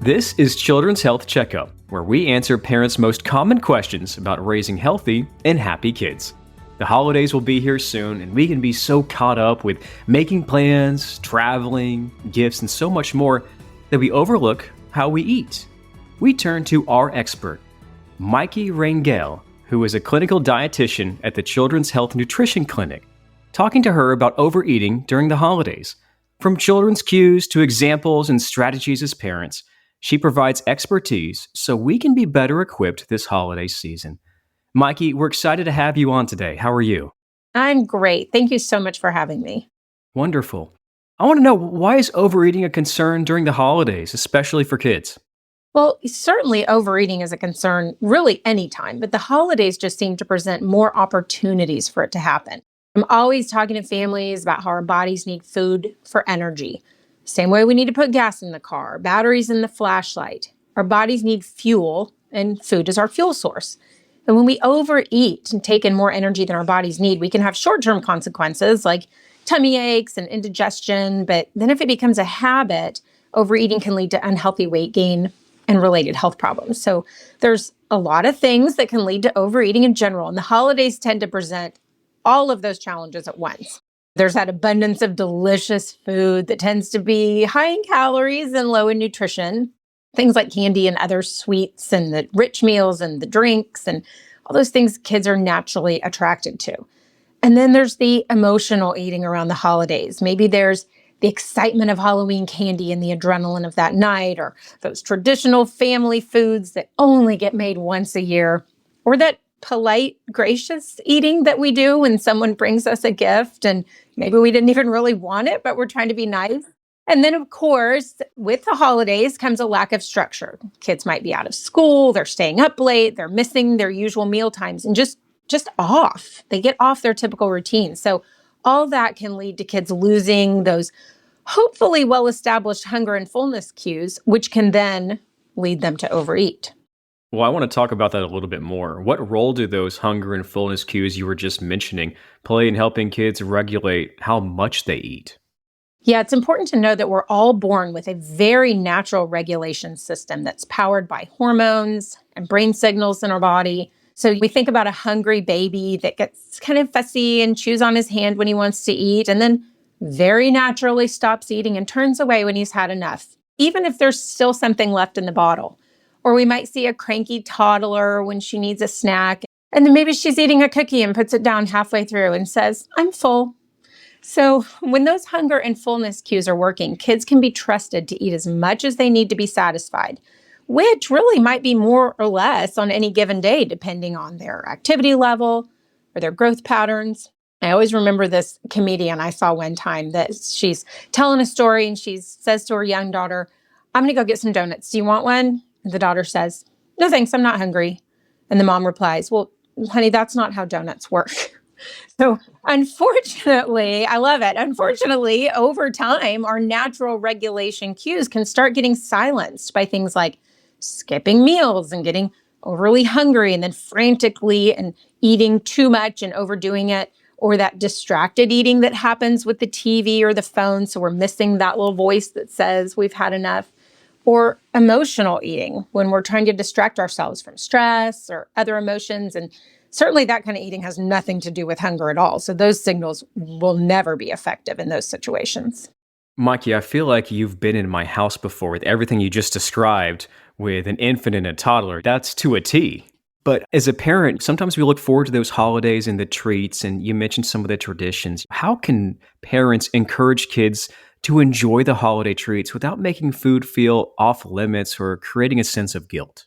This is Children's Health Checkup, where we answer parents' most common questions about raising healthy and happy kids. The holidays will be here soon, and we can be so caught up with making plans, traveling, gifts, and so much more that we overlook how we eat. We turn to our expert, Mikie Rangel, who is a clinical dietitian at the Children's Health Nutrition Clinic, talking to her about overeating during the holidays. From children's cues to examples and strategies as parents, she provides expertise so we can be better equipped this holiday season. Mikie, we're excited to have you on today. How are you? I'm great. Thank you so much for having me. Wonderful. I want to know, why is overeating a concern during the holidays, especially for kids? Well, certainly overeating is a concern really anytime, but the holidays just seem to present more opportunities for it to happen. I'm always talking to families about how our bodies need food for energy. Same way we need to put gas in the car, batteries in the flashlight. Our bodies need fuel, and food is our fuel source. And when we overeat and take in more energy than our bodies need, we can have short-term consequences like tummy aches and indigestion. But then if it becomes a habit, overeating can lead to unhealthy weight gain and related health problems. So there's a lot of things that can lead to overeating in general. And the holidays tend to present all of those challenges at once. There's that abundance of delicious food that tends to be high in calories and low in nutrition. Things like candy and other sweets and the rich meals and the drinks and all those things kids are naturally attracted to. And then there's the emotional eating around the holidays. Maybe there's the excitement of Halloween candy and the adrenaline of that night, or those traditional family foods that only get made once a year, or that polite, gracious eating that we do when someone brings us a gift and maybe we didn't even really want it, but we're trying to be nice. And then, of course, with the holidays comes a lack of structure. Kids might be out of school, they're staying up late, they're missing their usual meal times and just off. They get off their typical routine. So all that can lead to kids losing those hopefully well-established hunger and fullness cues, which can then lead them to overeat. Well, I want to talk about that a little bit more. What role do those hunger and fullness cues you were just mentioning play in helping kids regulate how much they eat? Yeah, it's important to know that we're all born with a very natural regulation system that's powered by hormones and brain signals in our body. So we think about a hungry baby that gets kind of fussy and chews on his hand when he wants to eat, and then very naturally stops eating and turns away when he's had enough, even if there's still something left in the bottle. Or we might see a cranky toddler when she needs a snack, and then maybe she's eating a cookie and puts it down halfway through and says, "I'm full." So when those hunger and fullness cues are working, kids can be trusted to eat as much as they need to be satisfied, which really might be more or less on any given day, depending on their activity level or their growth patterns. I always remember this comedian I saw one time that she's telling a story and she says to her young daughter, "I'm going to go get some donuts. Do you want one?" And the daughter says, "No, thanks. I'm not hungry." And the mom replies, "Well, honey, that's not how donuts work." So unfortunately, I love it. Unfortunately, over time, our natural regulation cues can start getting silenced by things like skipping meals and getting overly hungry and then frantically and eating too much and overdoing it, or that distracted eating that happens with the TV or the phone. So we're missing that little voice that says we've had enough. Or emotional eating when we're trying to distract ourselves from stress or other emotions. And certainly that kind of eating has nothing to do with hunger at all. So those signals will never be effective in those situations. Mikie, I feel like you've been in my house before with everything you just described with an infant and a toddler. That's to a T. But as a parent, sometimes we look forward to those holidays and the treats, and you mentioned some of the traditions. How can parents encourage kids to enjoy the holiday treats without making food feel off limits or creating a sense of guilt?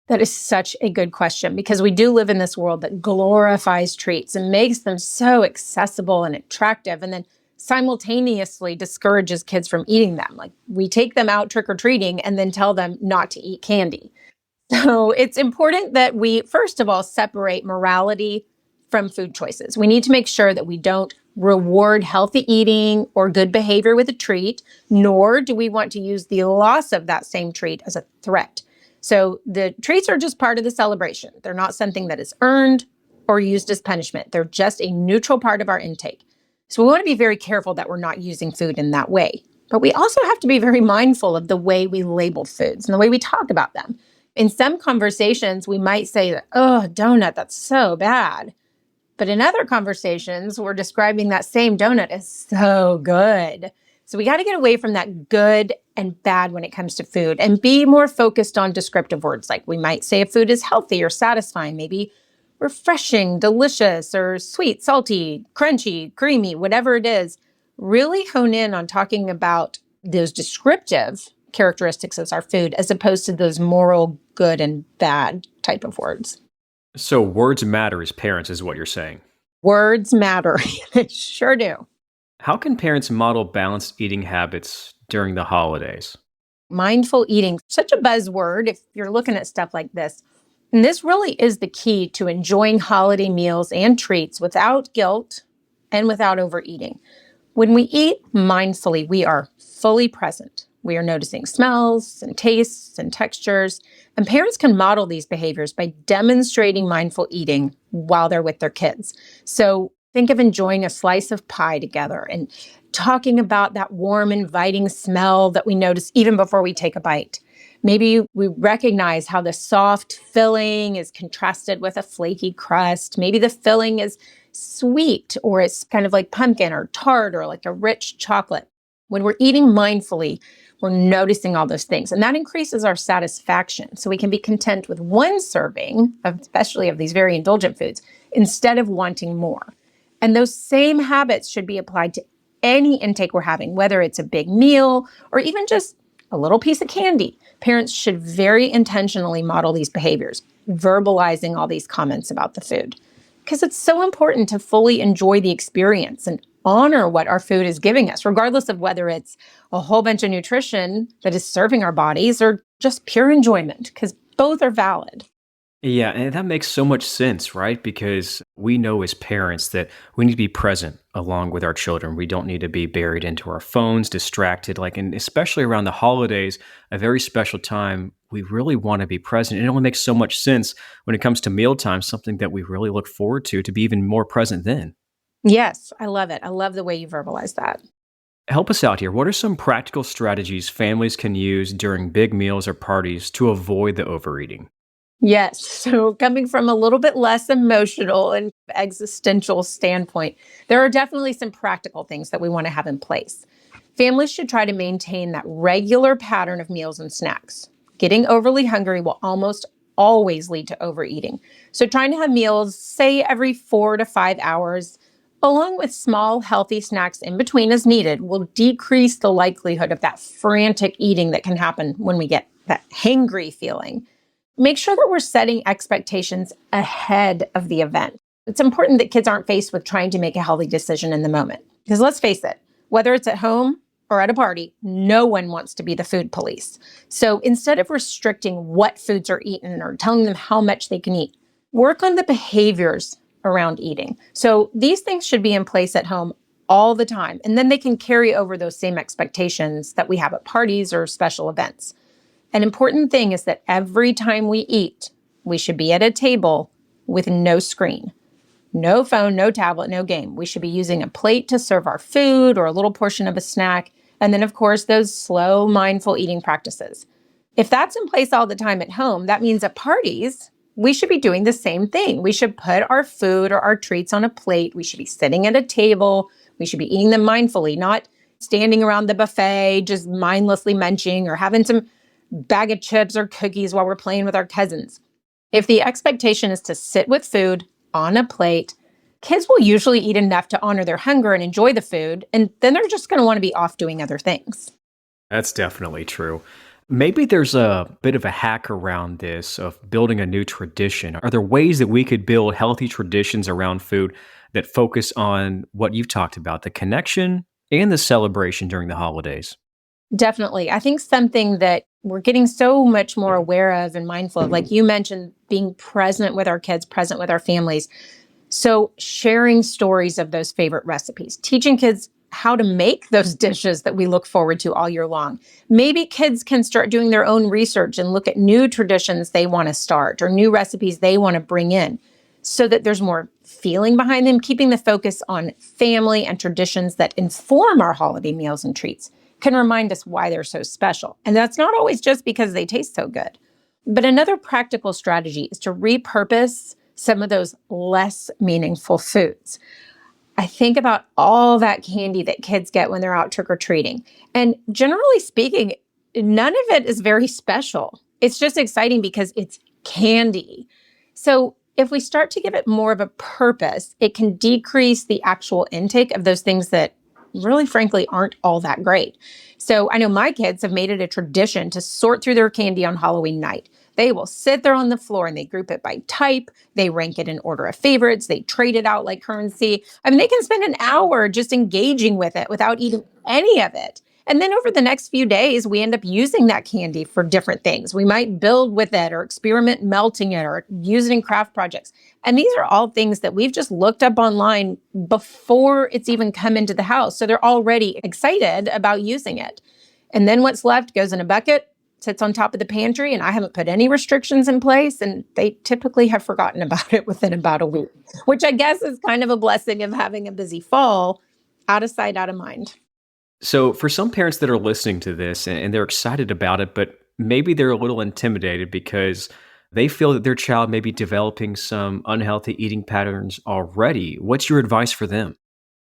That is such a good question, because we do live in this world that glorifies treats and makes them so accessible and attractive, and then simultaneously discourages kids from eating them. Like, we take them out trick-or-treating and then tell them not to eat candy. So it's important that we, first of all, separate morality from food choices. We need to make sure that we don't reward healthy eating or good behavior with a treat, nor do we want to use the loss of that same treat as a threat. So the treats are just part of the celebration. They're not something that is earned or used as punishment. They're just a neutral part of our intake. So we want to be very careful that we're not using food in that way. But we also have to be very mindful of the way we label foods and the way we talk about them. In some conversations, we might say that, oh, donut, that's so bad. But in other conversations, we're describing that same donut as so good. So we got to get away from that good and bad when it comes to food and be more focused on descriptive words. Like we might say a food is healthy or satisfying, maybe refreshing, delicious, or sweet, salty, crunchy, creamy, whatever it is. Really hone in on talking about those descriptive characteristics of our food as opposed to those moral good and bad type of words. So words matter as parents, is what you're saying. Words matter. They sure do. How can parents model balanced eating habits during the holidays? Mindful eating, such a buzzword if you're looking at stuff like this. And this really is the key to enjoying holiday meals and treats without guilt and without overeating. When we eat mindfully, we are fully present. We are noticing smells and tastes and textures. And parents can model these behaviors by demonstrating mindful eating while they're with their kids. So think of enjoying a slice of pie together and talking about that warm, inviting smell that we notice even before we take a bite. Maybe we recognize how the soft filling is contrasted with a flaky crust. Maybe the filling is sweet, or it's kind of like pumpkin or tart or like a rich chocolate. When we're eating mindfully, we're noticing all those things, and that increases our satisfaction. So we can be content with one serving, especially of these very indulgent foods, instead of wanting more. And those same habits should be applied to any intake we're having, whether it's a big meal or even just a little piece of candy. Parents should very intentionally model these behaviors, verbalizing all these comments about the food, because it's so important to fully enjoy the experience and honor what our food is giving us, regardless of whether it's a whole bunch of nutrition that is serving our bodies or just pure enjoyment, because both are valid. Yeah, and that makes so much sense, right? Because we know as parents that we need to be present along with our children. We don't need to be buried into our phones, distracted, and especially around the holidays, a very special time, we really want to be present. It only makes so much sense when it comes to mealtime, something that we really look forward to be even more present then. Yes, I love it. I love the way you verbalize that. Help us out here. What are some practical strategies families can use during big meals or parties to avoid the overeating? Yes. So coming from a little bit less emotional and existential standpoint, there are definitely some practical things that we want to have in place. Families should try to maintain that regular pattern of meals and snacks. Getting overly hungry will almost always lead to overeating. So trying to have meals, say every 4 to 5 hours, along with small, healthy snacks in between as needed, will decrease the likelihood of that frantic eating that can happen when we get that hangry feeling. Make sure that we're setting expectations ahead of the event. It's important that kids aren't faced with trying to make a healthy decision in the moment. Because let's face it, whether it's at home or at a party, no one wants to be the food police. So instead of restricting what foods are eaten or telling them how much they can eat, work on the behaviors around eating. So these things should be in place at home all the time. And then they can carry over those same expectations that we have at parties or special events. An important thing is that every time we eat, we should be at a table with no screen, no phone, no tablet, no game. We should be using a plate to serve our food or a little portion of a snack. And then, of course, those slow, mindful eating practices. If that's in place all the time at home, that means at parties, we should be doing the same thing. We should put our food or our treats on a plate. We should be sitting at a table. We should be eating them mindfully, not standing around the buffet, just mindlessly munching or having some bag of chips or cookies while we're playing with our cousins. If the expectation is to sit with food on a plate, kids will usually eat enough to honor their hunger and enjoy the food, and then they're just going to want to be off doing other things. That's definitely true. Maybe there's a bit of a hack around this of building a new tradition. Are there ways that we could build healthy traditions around food that focus on what you've talked about, the connection and the celebration during the holidays? Definitely. I think something that we're getting so much more aware of and mindful of, like you mentioned, being present with our kids, present with our families. So sharing stories of those favorite recipes, teaching kids how to make those dishes that we look forward to all year long. Maybe kids can start doing their own research and look at new traditions they want to start or new recipes they want to bring in. so that there's more feeling behind them. Keeping the focus on family and traditions that inform our holiday meals and treats can remind us why they're so special. And that's not always just because they taste so good. But another practical strategy is to repurpose some of those less meaningful foods. I think about all that candy that kids get when they're out trick-or-treating. And generally speaking, none of it is very special. It's just exciting because it's candy. So if we start to give it more of a purpose, it can decrease the actual intake of those things that really, frankly, aren't all that great. So I know my kids have made it a tradition to sort through their candy on Halloween night. They will sit there on the floor and they group it by type. They rank it in order of favorites. They trade it out like currency. I mean, they can spend an hour just engaging with it without eating any of it. And then over the next few days, we end up using that candy for different things. We might build with it or experiment melting it or use it in craft projects. And these are all things that we've just looked up online before it's even come into the house. So they're already excited about using it. And then what's left goes in a bucket, sits on top of the pantry, and I haven't put any restrictions in place. And they typically have forgotten about it within about a week, which I guess is kind of a blessing of having a busy fall. Out of sight, out of mind. So for some parents that are listening to this and they're excited about it, but maybe they're a little intimidated because they feel that their child may be developing some unhealthy eating patterns already, what's your advice for them?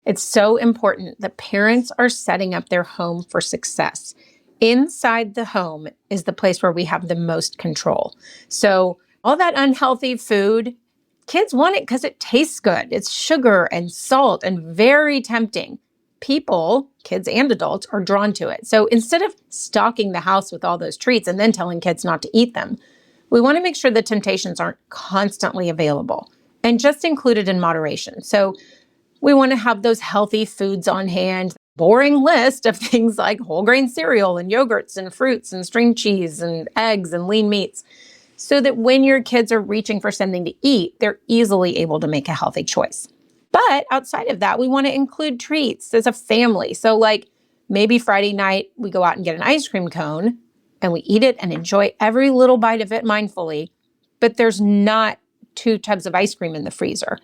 It's so important that parents are setting up their home for success. Inside the home is the place where we have the most control. So all that unhealthy food, kids want it because it tastes good. It's sugar and salt and very tempting. People, kids and adults, are drawn to it. So instead of stocking the house with all those treats and then telling kids not to eat them, we want to make sure the temptations aren't constantly available and just included in moderation. So we want to have those healthy foods on hand, boring list of things like whole grain cereal and yogurts and fruits and string cheese and eggs and lean meats, so that when your kids are reaching for something to eat, they're easily able to make a healthy choice. But outside of that, we want to include treats as a family. So like maybe Friday night, we go out and get an ice cream cone and we eat it and enjoy every little bite of it mindfully, but there's not 2 tubs of ice cream in the freezer.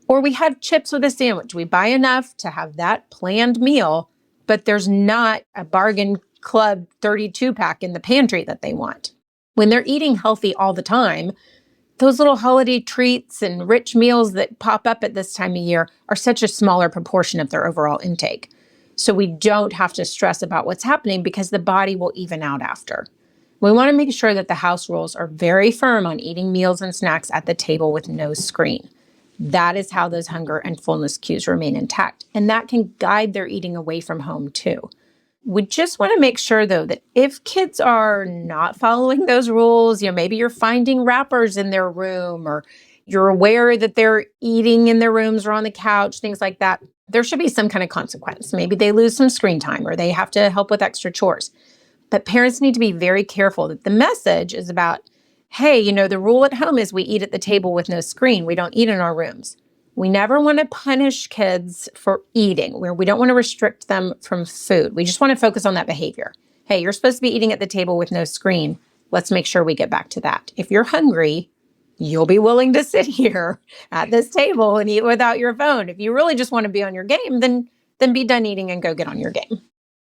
Or we have chips with a sandwich. We buy enough to have that planned meal, but there's not a bargain club 32 pack in the pantry that they want. When they're eating healthy all the time, those little holiday treats and rich meals that pop up at this time of year are such a smaller proportion of their overall intake. So we don't have to stress about what's happening because the body will even out after. We want to make sure that the house rules are very firm on eating meals and snacks at the table with no screen. That is how those hunger and fullness cues remain intact. And that can guide their eating away from home too. We just want to make sure, though, that if kids are not following those rules, maybe you're finding wrappers in their room or you're aware that they're eating in their rooms or on the couch, things like that, there should be some kind of consequence. Maybe they lose some screen time or they have to help with extra chores. But parents need to be very careful that the message is about, hey, the rule at home is we eat at the table with no screen. We don't eat in our rooms. We never want to punish kids for eating, where we don't want to restrict them from food. We just want to focus on that behavior. Hey, you're supposed to be eating at the table with no screen. Let's make sure we get back to that. If you're hungry, you'll be willing to sit here at this table and eat without your phone. If you really just want to be on your game, then be done eating and go get on your game.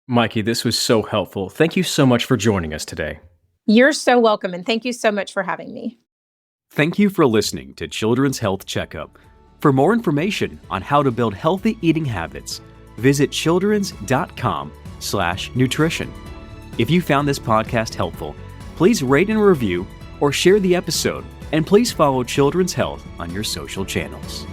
Mikie, this was so helpful. Thank you so much for joining us today. You're so welcome, and thank you so much for having me. Thank you for listening to Children's Health Checkup. For more information on how to build healthy eating habits, visit childrens.com/nutrition. If you found this podcast helpful, please rate and review or share the episode, and please follow Children's Health on your social channels.